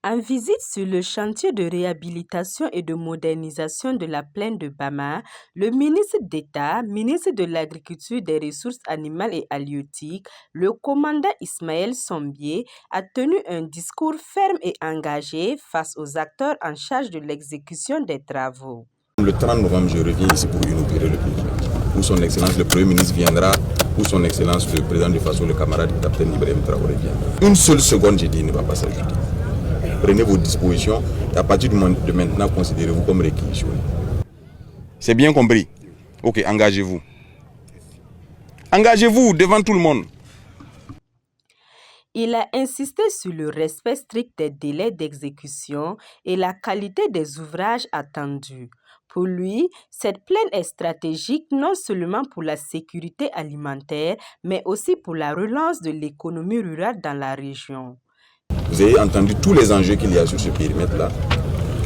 En visite sur le chantier de réhabilitation et de modernisation de la plaine de Bama, le ministre d'État, ministre de l'Agriculture, des Ressources animales et halieutiques, le commandant Ismaël Sombier, a tenu un discours ferme et engagé face aux acteurs en charge de l'exécution des travaux. Le 30 novembre, je reviens ici pour inaugurer le pays, où son Excellence le Premier ministre viendra, où son Excellence le Président de Faso, le camarade capitaine Ibrahim Traoré viendra. Une seule seconde, j'ai dit, ne va pas s'ajouter. Prenez vos dispositions et à partir de maintenant, considérez-vous comme réquisitionné. C'est bien compris? Ok, engagez-vous. Engagez-vous devant tout le monde. Il a insisté sur le respect strict des délais d'exécution et la qualité des ouvrages attendus. Pour lui, cette plaine est stratégique non seulement pour la sécurité alimentaire, mais aussi pour la relance de l'économie rurale dans la région. Vous avez entendu tous les enjeux qu'il y a sur ce périmètre-là.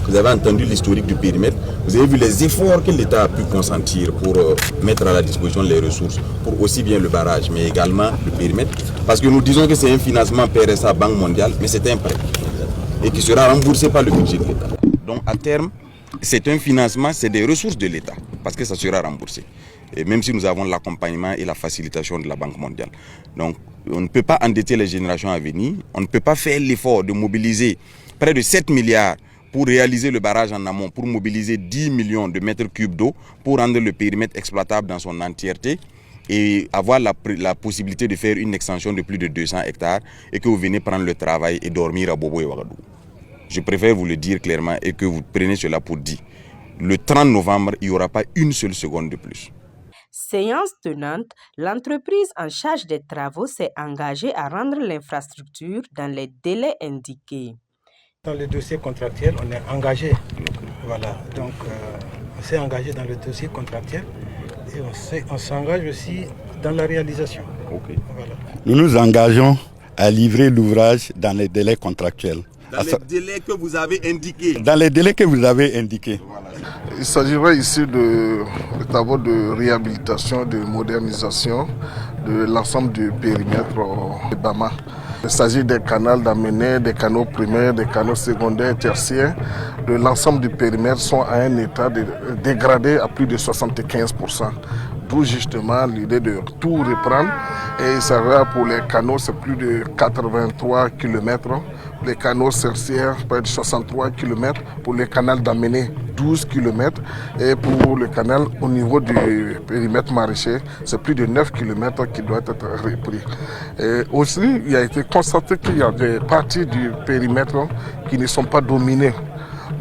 Vous avez entendu l'historique du périmètre. Vous avez vu les efforts que l'État a pu consentir pour mettre à la disposition les ressources, pour aussi bien le barrage, mais également le périmètre. Parce que nous disons que c'est un financement PRSA, Banque mondiale, mais c'est un prêt. Et qui sera remboursé par le budget de l'État. Donc à terme, c'est un financement, c'est des ressources de l'État, parce que ça sera remboursé. Et même si nous avons l'accompagnement et la facilitation de la Banque mondiale. Donc on ne peut pas endetter les générations à venir, on ne peut pas faire l'effort de mobiliser près de 7 milliards pour réaliser le barrage en amont, pour mobiliser 10 millions de mètres cubes d'eau, pour rendre le périmètre exploitable dans son entièreté et avoir la possibilité de faire une extension de plus de 200 hectares et que vous venez prendre le travail et dormir à Bobo et Ouagadougou. Je préfère vous le dire clairement et que vous prenez cela pour dit. Le 30 novembre, il n'y aura pas une seule seconde de plus. Séance tenante, l'entreprise en charge des travaux s'est engagée à rendre l'infrastructure dans les délais indiqués. Dans le dossier contractuel, on est engagé. Voilà, donc on s'est engagé dans le dossier contractuel et on s'engage aussi dans la réalisation. Okay. Voilà. Nous nous engageons à livrer l'ouvrage dans les délais contractuels. Dans les délais que vous avez indiqués. Dans les délais que vous avez indiqués. Il s'agirait ici de travaux de réhabilitation, de modernisation de l'ensemble du périmètre de Bama. Il s'agit des canaux d'amener, des canaux primaires, des canaux secondaires, tertiaires. De l'ensemble du périmètre sont à un état dégradé à plus de 75%. D'où justement l'idée de tout reprendre. Et ça va pour les canaux, c'est plus de 83 km. Les canaux tertiaires, près de 63 km. Pour les canaux d'amener, 12 km. Et pour le canal au niveau du périmètre maraîcher, c'est plus de 9 km qui doit être repris. Et aussi, il a été constaté qu'il y a des parties du périmètre qui ne sont pas dominées.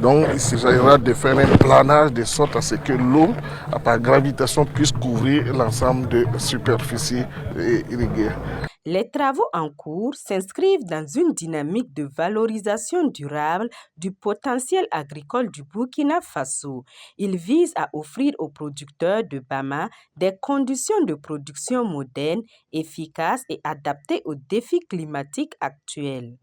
Donc il s'agira de faire un planage de sorte à ce que l'eau, par gravitation, puisse couvrir l'ensemble de superficies irriguées. Les travaux en cours s'inscrivent dans une dynamique de valorisation durable du potentiel agricole du Burkina Faso. Ils visent à offrir aux producteurs de Bama des conditions de production modernes, efficaces et adaptées aux défis climatiques actuels.